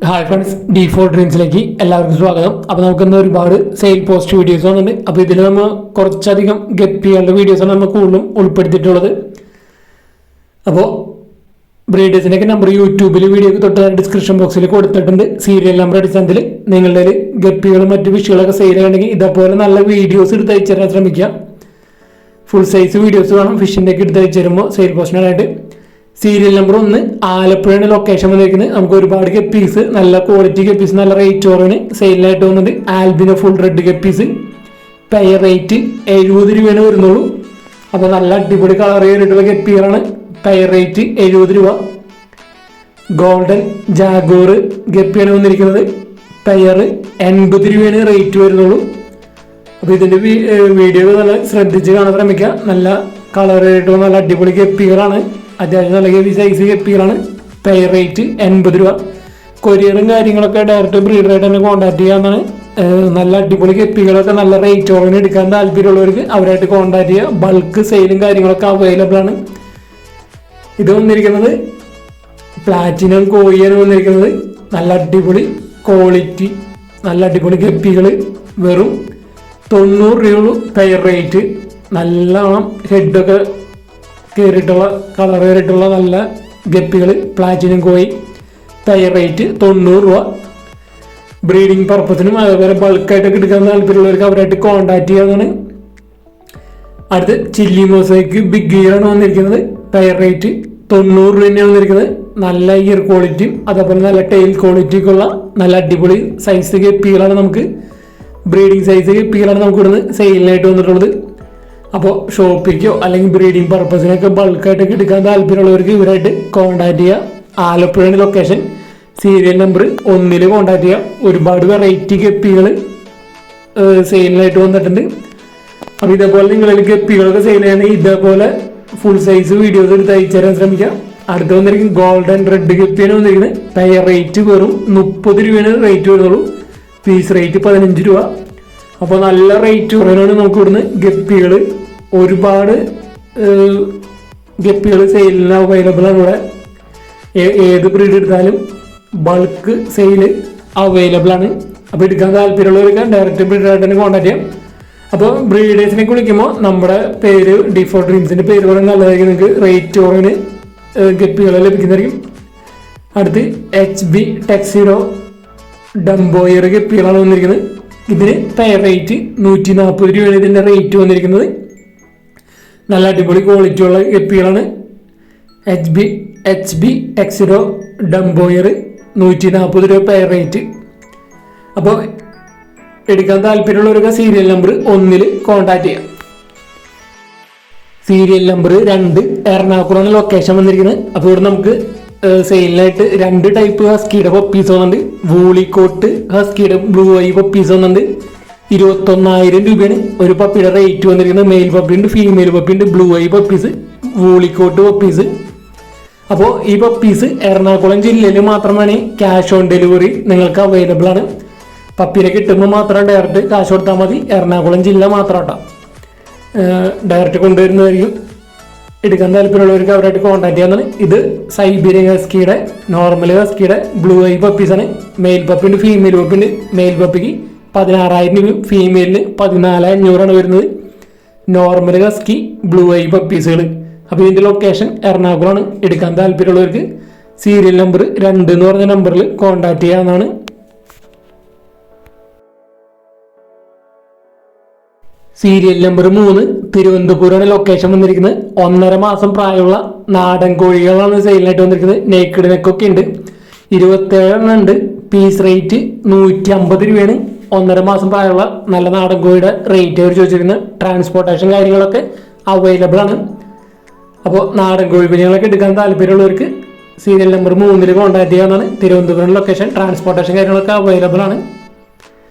Hi friends, D4 ഡ്രീംസിലേക്ക് എല്ലാവർക്കും സ്വാഗതം. അപ്പോൾ നമുക്കിന്ന് ഒരുപാട് സെയിൽ പോസ്റ്റ് വീഡിയോസ് വന്നിട്ടുണ്ട്. അപ്പോൾ ഇതിൽ നമ്മൾ കുറച്ചധികം ഗപ്പികളുടെ വീഡിയോസാണ് നമ്മൾ കൂടുതലും ഉൾപ്പെടുത്തിയിട്ടുള്ളത്. അപ്പോൾ ബ്രീഡേഴ്സിൻ്റെയൊക്കെ നമ്പർ യൂട്യൂബിൽ വീഡിയോക്ക് തൊട്ട് ഡിസ്ക്രിപ്ഷൻ ബോക്സിൽ കൊടുത്തിട്ടുണ്ട്. സീരിയൽ നമ്പർ അടിസ്ഥാനത്തിൽ നിങ്ങളുടെ ഗപ്പികളും മറ്റു ഫിഷുകളൊക്കെ സെയിൽ ചെയ്യണമെങ്കിൽ ഇതേപോലെ നല്ല വീഡിയോസ് എടുത്ത് അയച്ചു തരാൻ ശ്രമിക്കുക. ഫുൾ സൈസ് വീഡിയോസ് വേണം ഫിഷിൻ്റെയൊക്കെ എടുത്ത് അയച്ചു തരുമ്പോൾ സെയിൽ പോസ്റ്റിനായിട്ട്. സീരിയൽ നമ്പർ 1 ആലപ്പുഴയാണ് ലൊക്കേഷൻ വന്നിരിക്കുന്നത്. നമുക്ക് ഒരുപാട് ഗപ്പീസ്, നല്ല ക്വാളിറ്റി ഗപ്പീസ്, നല്ല റേറ്റ് കുറവിന് സെയിലായിട്ട് വന്നത് albino full red guppies. Pair rate 70 രൂപയാണ് വരുന്നുള്ളൂ. അപ്പോൾ നല്ല അടിപൊളി കളർ കയറിയിട്ടുള്ള ഗപ്പികളാണ്. പെയർ റേറ്റ് 70 രൂപ. ഗോൾഡൻ ജാഗോർ ഗപ്പിയാണ് വന്നിരിക്കുന്നത്. പെയർ 80 രൂപയാണ് റേറ്റ് വരുന്നുള്ളൂ. അപ്പോൾ ഇതിൻ്റെ വീഡിയോ നല്ല ശ്രദ്ധിച്ച് കാണാൻ ശ്രമിക്കുക. നല്ല കളർ കയറിയിട്ടുള്ള നല്ല അടിപൊളി ഗപ്പികളാണ്. അത്യാവശ്യം നല്ല ഹെവി സൈസ് ഗപ്പികളാണ്. പെയർ റേറ്റ് 80 രൂപ. കൊറിയറും കാര്യങ്ങളൊക്കെ ഡയറക്റ്റ് ബ്രീഡറായിട്ട് തന്നെ കോൺടാക്ട് ചെയ്യാവുന്നതാണ്. നല്ല അടിപൊളി ഗപ്പികളൊക്കെ നല്ല റേറ്റ് കുറവിന് എടുക്കാൻ താല്പര്യമുള്ളവർക്ക് അവരായിട്ട് കോൺടാക്ട് ചെയ്യുക. ബൾക്ക് സെയിലും കാര്യങ്ങളൊക്കെ അവൈലബിൾ ആണ്. ഇത് വന്നിരിക്കുന്നത് പ്ലാറ്റിനം കോഴിയാണ് വന്നിരിക്കുന്നത്. നല്ല അടിപൊളി ക്വാളിറ്റി, നല്ല അടിപൊളി ഗപ്പികൾ. വെറും 90 രൂപയുള്ളൂ പെയർ റേറ്റ്. നല്ലോണം ഹെഡൊക്കെ കയറിയിട്ടുള്ള കളർ കയറിയിട്ടുള്ള നല്ല ഗപ്പികൾ, പ്ലാറ്റിനം കോയി. പെയർ റേറ്റ് 90 രൂപ. ബ്രീഡിങ് പർപ്പസിനും അതേപോലെ ബൾക്കായിട്ടൊക്കെ എടുക്കാൻ താല്പര്യമുള്ളവർക്ക് അവരായിട്ട് കോൺടാക്ട് ചെയ്യാവുന്നതാണ്. അടുത്ത് ചില്ലി മൊസൈക്ക് ബിഗ് ഗിയറാണ് വന്നിരിക്കുന്നത്. പെയർ റേറ്റ് 90 രൂപ തന്നെയാണ് വന്നിരിക്കുന്നത്. നല്ല ഇയർ ക്വാളിറ്റിയും അതേപോലെ നല്ല ടെയിൽ ക്വാളിറ്റിയൊക്കെ ഉള്ള നല്ല അടിപൊളി സൈസ് ഗപ്പികളാണ്. നമുക്ക് ബ്രീഡിങ് സൈസ് ഗപ്പികളാണ് നമുക്ക് ഇവിടുന്ന് സെയിലിനായിട്ട് വന്നിട്ടുള്ളത്. അപ്പോൾ ഷോപ്പിക്കോ അല്ലെങ്കിൽ ബ്രീഡിങ് പർപ്പസിനൊക്കെ ബൾക്കായിട്ടൊക്കെ എടുക്കാൻ താല്പര്യമുള്ളവർക്ക് ഇവരായിട്ട് കോൺടാക്ട് ചെയ്യുക. ആലപ്പുഴയാണ് ലൊക്കേഷൻ. സീരിയൽ നമ്പർ 1 കോൺടാക്ട് ചെയ്യുക. ഒരുപാട് വെറൈറ്റി ഗപ്പികൾ സെയിലിനായിട്ട് വന്നിട്ടുണ്ട്. അപ്പോൾ ഇതേപോലെ നിങ്ങളിൽ ഗപ്പികളൊക്കെ സെയിൽ ചെയ്യണമെങ്കിൽ ഇതേപോലെ ഫുൾ സൈസ് വീഡിയോസ് എടുത്ത് അയച്ചു തരാൻ ശ്രമിക്കുക. അടുത്ത് വന്നിരിക്കും ഗോൾഡൻ റെഡ് ഗപ്പിയാണ് വന്നിരിക്കുന്നത്. പെയർ റേറ്റ് വെറും 30 രൂപയാണ് റേറ്റ് വരുന്നുള്ളൂ. പീസ് റേറ്റ് 15 രൂപ. അപ്പോൾ നല്ല റേറ്റ് കുറവാണ് നമുക്ക് ഇവിടുന്ന് ഗപ്പികൾ. ഒരുപാട് ഗപ്പികൾ സെയിലിന് അവൈലബിൾ ആണ് ഇവിടെ. ഏത് ബ്രീഡ് എടുത്താലും ബൾക്ക് സെയിൽ അവൈലബിൾ ആണ്. അപ്പോൾ എടുക്കാൻ താല്പര്യമുള്ളവർക്ക് ഡയറക്റ്റ് ബ്രീഡറായിട്ട് തന്നെ കോൺടാക്ട് ചെയ്യാം. അപ്പോൾ ബ്രീഡേഴ്സിനെ വിളിക്കുമ്പോൾ നമ്മുടെ പേര് D4 ഡ്രീംസിൻ്റെ പേര് പറയാൻ നല്ലതായിരിക്കും. നിങ്ങൾക്ക് റേറ്റ് കുറവിന് ഗപ്പികളെ ലഭിക്കുന്നതായിരിക്കും. അടുത്ത് HB ടെക്സിഡോ ഡംബോയർ ഗപ്പികളാണ് വന്നിരിക്കുന്നത്. ഇതിന് പെയർ റേറ്റ് 140 രൂപയാണ് ഇതിൻ്റെ റേറ്റ് വന്നിരിക്കുന്നത്. നല്ല അടിപൊളി ക്വാളിറ്റി ഉള്ള ഗപ്പികളാണ്. HB ടെക്സിഡോ ഡംബോയർ 140 രൂപ പെയർ റേറ്റ്. അപ്പോൾ എടുക്കാൻ താല്പര്യമുള്ളവർക്ക് സീരിയൽ നമ്പർ 1 കോൺടാക്ട് ചെയ്യാം. സീരിയൽ നമ്പർ 2 എറണാകുളമാണ് ലൊക്കേഷൻ വന്നിരിക്കുന്നത്. അപ്പോൾ ഇവിടെ നമുക്ക് സെയിലിനായിട്ട് 2 ടൈപ്പ് ഹസ്കിയുടെ പപ്പീസ് വന്നുണ്ട്. വൂളിക്കോട്ട് ഹസ്കിയുടെ ബ്ലൂ ഐ പപ്പീസ് വന്നുണ്ട്. 21,000 രൂപയാണ് ഒരു പപ്പിയുടെ റേറ്റ് വന്നിരിക്കുന്നത്. മെയിൽ പപ്പി ഉണ്ട്, ഫീമെയിൽ പപ്പി ഉണ്ട്, blue eye puppies, woolly coat puppies. അപ്പോൾ ഈ പപ്പീസ് എറണാകുളം ജില്ലയിൽ മാത്രമാണ് ക്യാഷ് ഓൺ ഡെലിവറി നിങ്ങൾക്ക് അവൈലബിൾ ആണ്. പപ്പീനെ കിട്ടുമ്പോൾ മാത്രം ഡയറക്റ്റ് കാശ് കൊടുത്താൽ മതി. എറണാകുളം ജില്ല മാത്രം കേട്ടോ. ഡയറക്റ്റ് കൊണ്ടുവരുന്നതായിരിക്കും. എടുക്കാൻ താല്പര്യമുള്ളവർക്ക് അവരായിട്ട് കോൺടാക്ട് ചെയ്യാവുന്നതാണ്. ഇത് സൈബീരിയൻ ഹസ്കിയുടെ നോർമൽ ഹസ്കിയുടെ ബ്ലൂ ഐ പപ്പീസാണ്. മെയിൽ പപ്പി ഉണ്ട്, ഫീമെയിൽ പപ്പി ഉണ്ട്. മെയിൽ പപ്പിക്ക് 16,000 രൂപ, ഫീമെയിലിന് 14,500 വരുന്നത്. നോർമൽ ഹസ്കി ബ്ലൂ ഐ പപ്പീസുകൾ. അപ്പോൾ ഇതിൻ്റെ ലൊക്കേഷൻ എറണാകുളമാണ്. എടുക്കാൻ താല്പര്യമുള്ളവർക്ക് സീരിയൽ നമ്പർ 2 എന്ന് പറഞ്ഞ നമ്പറിൽ കോൺടാക്ട് ചെയ്യാവുന്നതാണ്. സീരിയൽ നമ്പർ 3 തിരുവനന്തപുരമാണ് ലൊക്കേഷൻ വന്നിരിക്കുന്നത്. 1.5 മാസം പ്രായമുള്ള നാടൻ കോഴികളാണ് സെയിലിനായിട്ട് വന്നിരിക്കുന്നത്. നേക്കിഡ് നെക്കൊക്കെ ഉണ്ട്. 27 ഉണ്ട്. പീസ് റേറ്റ് 150 രൂപയാണ്. 1.5 മാസം പ്രായമുള്ള നല്ല നാടൻ കോഴിയുടെ റേറ്റ് അവർ ചോദിച്ചിരിക്കുന്നത്. ട്രാൻസ്പോർട്ടേഷൻ കാര്യങ്ങളൊക്കെ അവൈലബിൾ ആണ്. അപ്പോൾ നാടൻ കോഴി കുഞ്ഞുങ്ങളൊക്കെ എടുക്കാൻ താല്പര്യമുള്ളവർക്ക് സീരിയൽ നമ്പർ 3 കോൺടാക്ട് ചെയ്യാവുന്നതാണ്. തിരുവനന്തപുരം ലൊക്കേഷൻ. ട്രാൻസ്പോർട്ടേഷൻ കാര്യങ്ങളൊക്കെ അവൈലബിൾ ആണ്.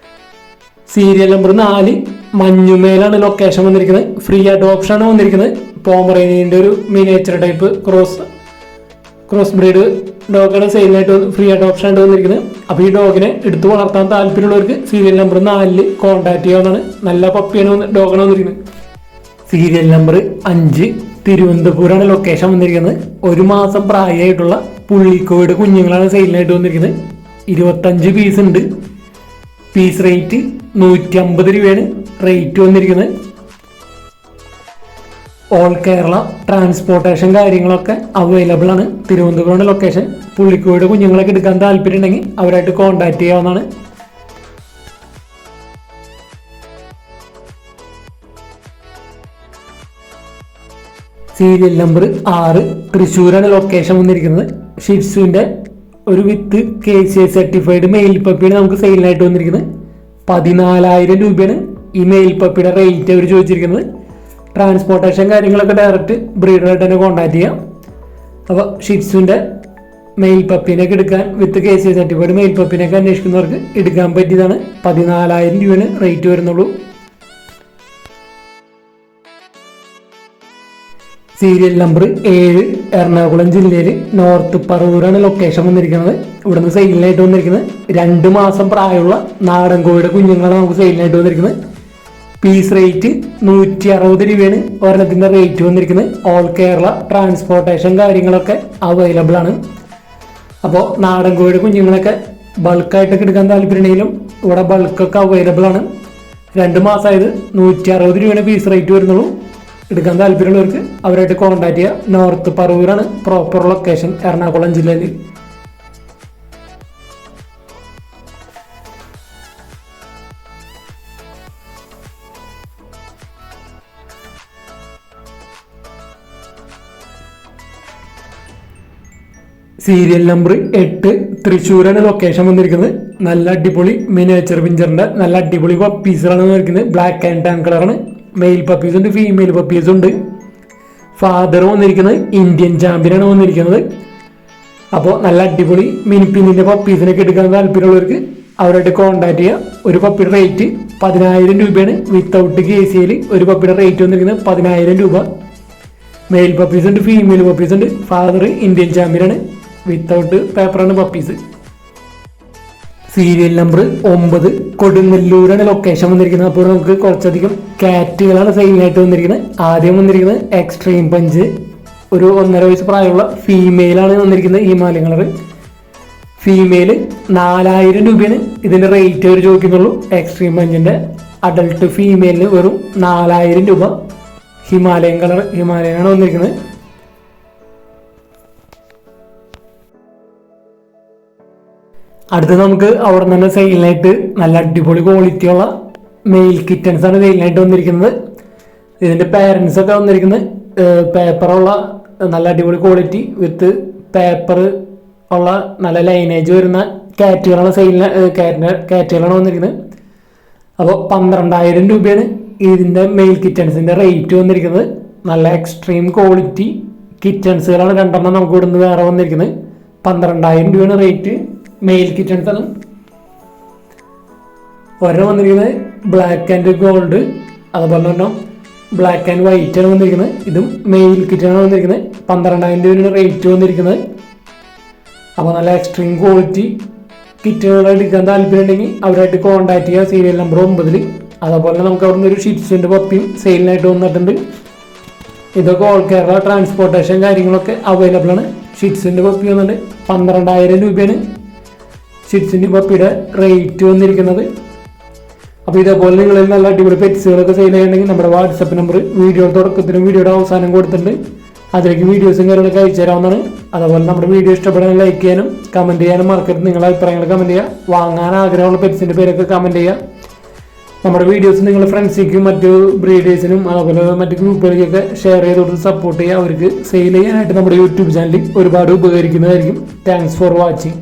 സീരിയൽ നമ്പർ 4 മഞ്ഞുമേലാണ് ലൊക്കേഷൻ വന്നിരിക്കുന്നത്. ഫ്രീ അഡോപ്ഷനാണ് വന്നിരിക്കുന്നത്. പോമറേനിയൻ്റെ ഒരു മിനിയേച്ചർ ടൈപ്പ് ക്രോസ് ബ്രീഡ് ഡോഗാണ് സെയിലിനായിട്ട് ഫ്രീ അഡോപ്ഷൻ ആയിട്ട് വന്നിരിക്കുന്നത്. അപ്പോൾ ഈ ഡോഗിനെ എടുത്ത് വളർത്താൻ താല്പര്യമുള്ളവർക്ക് സീരിയൽ നമ്പർ 4 കോൺടാക്ട് ചെയ്യാവുന്നതാണ്. നല്ല പപ്പിയാണ് ഡോഗാണ് വന്നിരിക്കുന്നത്. സീരിയൽ നമ്പർ 5 തിരുവനന്തപുരമാണ് ലൊക്കേഷൻ വന്നിരിക്കുന്നത്. 1 മാസം പ്രായമായിട്ടുള്ള പുള്ളിക്കോയുടെ കുഞ്ഞുങ്ങളാണ് സെയിലിനായിട്ട് വന്നിരിക്കുന്നത്. 25 പീസ് ഉണ്ട്. പീസ് റേറ്റ് 150 രൂപയാണ് റേറ്റ് വന്നിരിക്കുന്നത്. ഓൾ കേരള ട്രാൻസ്പോർട്ടേഷൻ കാര്യങ്ങളൊക്കെ അവൈലബിൾ ആണ്. തിരുവനന്തപുരമാണ് ലൊക്കേഷൻ. പുള്ളിക്കോട് കുഞ്ഞുങ്ങളൊക്കെ എടുക്കാൻ താല്പര്യം ഉണ്ടെങ്കിൽ അവരായിട്ട് കോൺടാക്ട് ചെയ്യാവുന്നതാണ്. സീരിയൽ നമ്പർ 6, തൃശ്ശൂരാണ് ലൊക്കേഷൻ വന്നിരിക്കുന്നത്. ഷിറ്റ്സുവിൻ്റെ ഒരു വിത്ത് KCI സർട്ടിഫൈഡ് മെയിൽ പപ്പിയാണ് നമുക്ക് സെയിലിനായിട്ട് വന്നിരിക്കുന്നത്. 14,000 രൂപയാണ് ഈ മെയിൽ പപ്പിയുടെ റേറ്റ് അവർ ചോദിച്ചിരിക്കുന്നത്. ട്രാൻസ്പോർട്ടേഷൻ കാര്യങ്ങളൊക്കെ ഡയറക്റ്റ് ബ്രീഡറായിട്ട് തന്നെ കോൺടാക്ട് ചെയ്യാം. അപ്പോൾ ഷിറ്റ്സുവിൻ്റെ മെയിൽ പപ്പിനൊക്കെ എടുക്കാൻ വിത്ത് KCI സർട്ടിഫൈഡ് മെയിൽ പപ്പിനൊക്കെ അന്വേഷിക്കുന്നവർക്ക് എടുക്കാൻ പറ്റിയതാണ്. 14,000 രൂപയാണ് റേറ്റ് വരുന്നുള്ളൂ. സീരിയൽ നമ്പർ 7, എറണാകുളം ജില്ലയിൽ നോർത്ത് പറവൂരാണ് ലൊക്കേഷൻ വന്നിരിക്കുന്നത്. ഇവിടുന്ന് സെയിലിനായിട്ട് വന്നിരിക്കുന്നത് 2 മാസം പ്രായമുള്ള നാടൻ കോഴിയുടെ കുഞ്ഞുങ്ങളാണ് നമുക്ക് സെയിലിനായിട്ട് വന്നിരിക്കുന്നത്. പീസ് റേറ്റ് 160 രൂപയാണ് ഒരെണ്ണത്തിൻ്റെ റേറ്റ് വന്നിരിക്കുന്നത്. ഓൾ കേരള ട്രാൻസ്പോർട്ടേഷൻ കാര്യങ്ങളൊക്കെ അവൈലബിൾ ആണ്. അപ്പോൾ നാടൻ കോഴിയുടെ കുഞ്ഞുങ്ങളൊക്കെ ബൾക്കായിട്ടൊക്കെ എടുക്കാൻ താല്പര്യമുണ്ടെങ്കിലും ഇവിടെ ബൾക്കൊക്കെ അവൈലബിൾ ആണ്. 2 മാസമായത് 160 രൂപയാണ് പീസ് റേറ്റ് വരുന്നുള്ളൂ. എടുക്കാൻ താല്പര്യമുള്ളവർക്ക് അവരായിട്ട് കോൺടാക്ട് ചെയ്യുക. നോർത്ത് പറവൂരാണ് പ്രോപ്പർ ലൊക്കേഷൻ, എറണാകുളം ജില്ലയിൽ. സീരിയൽ നമ്പർ 8, തൃശ്ശൂരാണ് ലൊക്കേഷൻ വന്നിരിക്കുന്നത്. നല്ല അടിപൊളി മിനിയേച്ചർ പിഞ്ചറിന്റെ നല്ല അടിപൊളി പപ്പീസുകളാണ് വന്നിരിക്കുന്നത്. ബ്ലാക്ക് ആൻഡ് ടാൻ കളറാണ്. മെയിൽ പപ്പീസ് ഉണ്ട്, ഫീമെയിൽ പപ്പീസ് ഉണ്ട്. ഫാദർ വന്നിരിക്കുന്നത് ഇന്ത്യൻ ചാമ്പ്യനാണ് വന്നിരിക്കുന്നത്. അപ്പോൾ നല്ല അടിപൊളി മിനിപ്പിന്നിൻ്റെ പപ്പീസിനൊക്കെ എടുക്കാൻ താല്പര്യമുള്ളവർക്ക് അവരായിട്ട് കോൺടാക്ട് ചെയ്യുക. ഒരു പപ്പിയുടെ റേറ്റ് 10,000 രൂപയാണ്. വിത്തൗട്ട് KCI ഒരു പപ്പിയുടെ റേറ്റ് വന്നിരിക്കുന്നത് 10,000 രൂപ. മെയിൽ പപ്പീസ് ഉണ്ട്, ഫീമെയിൽ പപ്പീസ് ഉണ്ട്. ഫാദർ ഇന്ത്യൻ ചാമ്പ്യനാണ്. വിത്തൗട്ട് പേപ്പറാണ് പപ്പീസ്. സീരിയൽ നമ്പർ 9, കൊടുങ്ങല്ലൂരാണ് ലൊക്കേഷൻ വന്നിരിക്കുന്നത്. അപ്പോൾ നമുക്ക് കുറച്ചധികം കാറ്റുകളാണ് സെയിലിനായിട്ട് വന്നിരിക്കുന്നത്. ആദ്യം വന്നിരിക്കുന്നത് എക്സ്ട്രീം പഞ്ച്, ഒരു 1.5 വയസ്സ് പ്രായമുള്ള ഫീമെയിലാണ് വന്നിരിക്കുന്നത്. Himalayan colour female. 4,000 രൂപയാണ് ഇതിൻ്റെ റേറ്റ് അവർ ചോദിക്കുന്നുള്ളൂ. എക്സ്ട്രീം പഞ്ചിൻ്റെ അഡൾട്ട് ഫീമെയിലിന് വെറും 4,000 രൂപ. ഹിമാലയൻ കളർ, ഹിമാലയനാണ് വന്നിരിക്കുന്നത്. അടുത്ത് നമുക്ക് അവിടെ നിന്ന് സെയിലിനായിട്ട് നല്ല അടിപൊളി ക്വാളിറ്റിയുള്ള മെയിൽ കിറ്റൻസ് ആണ് സെയിലിനായിട്ട് വന്നിരിക്കുന്നത്. ഇതിൻ്റെ പാരൻസ് ഒക്കെ വന്നിരിക്കുന്നത് പേപ്പറുള്ള നല്ല അടിപൊളി ക്വാളിറ്റി വിത്ത് പേപ്പർ ഉള്ള നല്ല ലൈനേജ് വരുന്ന കാറ്റുകളാണ് കാറ്റുകളാണ് വന്നിരിക്കുന്നത്. അപ്പോൾ 12,000 രൂപയാണ് ഇതിൻ്റെ മെയിൽ കിറ്റൻസിൻ്റെ റേറ്റ് വന്നിരിക്കുന്നത്. നല്ല എക്സ്ട്രീം ക്വാളിറ്റി കിറ്റൻസുകളാണ് 2 എണ്ണം നമുക്ക് ഇവിടുന്ന് വേറെ വന്നിരിക്കുന്നത്. 12,000 രൂപയാണ് റേറ്റ്. മെയിൽ കിറ്റൻസ് ആണ്. ഒരെണ്ണം വന്നിരിക്കുന്നത് ബ്ലാക്ക് ആൻഡ് ഗോൾഡ്, അതുപോലെ തന്നെ ബ്ലാക്ക് ആൻഡ് വൈറ്റ് ആണ് വന്നിരിക്കുന്നത്. ഇതും മെയിൽ കിറ്റാണ് വന്നിരിക്കുന്നത്. 12,000 രൂപയാണ് റേറ്റ് വന്നിരിക്കുന്നത്. അപ്പോൾ നല്ല എക്സ്ട്രീം ക്വാളിറ്റി കിറ്റുകൾ എടുക്കാൻ താല്പര്യം ഉണ്ടെങ്കിൽ അവരായിട്ട് കോൺടാക്ട് ചെയ്യുക. Serial number 9. അതുപോലെ നമുക്ക് അവിടെ നിന്ന് ഒരു ഷിറ്റ്സിൻ്റെ പപ്പിയും സെയിലിനായിട്ട് വന്നിട്ടുണ്ട്. ഇതൊക്കെ ഓൾ കേരള ട്രാൻസ്പോർട്ടേഷൻ കാര്യങ്ങളൊക്കെ അവൈലബിൾ ആണ്. ഷിറ്റ്സിൻ്റെ പപ്പി വന്നിട്ട് 12,000 രൂപയാണ് ഷിറ്റ്സിൻ്റെ പപ്പിയുടെ റേറ്റ് വന്നിരിക്കുന്നത്. അപ്പോൾ ഇതേപോലെ നിങ്ങൾ നല്ല അടിപൊളി പെറ്റ്സുകളൊക്കെ സെയിൽ ചെയ്യണമെങ്കിൽ നമ്മുടെ വാട്സപ്പ് നമ്പർ വീഡിയോയുടെ തുടക്കത്തിലും വീഡിയോയുടെ അവസാനം കൊടുത്തിട്ടുണ്ട്. അതിലേക്ക് വീഡിയോസും കാര്യങ്ങളൊക്കെ അയച്ചു തരാവുന്നതാണ്. അതുപോലെ നമ്മുടെ വീഡിയോ ഇഷ്ടപ്പെടാൻ ലൈക്ക് ചെയ്യാനും കമൻറ്റ് ചെയ്യാനും മറക്കരുത്. നിങ്ങളുടെ അഭിപ്രായങ്ങൾ കമൻറ്റ് ചെയ്യുക. വാങ്ങാൻ ആഗ്രഹമുള്ള പെറ്റ്സിൻ്റെ പേരൊക്കെ കമൻറ്റ് ചെയ്യുക. നമ്മുടെ വീഡിയോസ് നിങ്ങളുടെ ഫ്രണ്ട്സിനും മറ്റു ബ്രീഡേഴ്സിനും അതുപോലെ മറ്റു ഗ്രൂപ്പുകളിലേക്കൊക്കെ ഷെയർ ചെയ്ത് കൊടുത്ത് സപ്പോർട്ട് ചെയ്യുക. അവർക്ക് സെയിൽ ചെയ്യാനായിട്ട് നമ്മുടെ യൂട്യൂബ് ചാനൽ ഒരുപാട് ഉപകരിക്കുന്നതായിരിക്കും. Thanks for watching.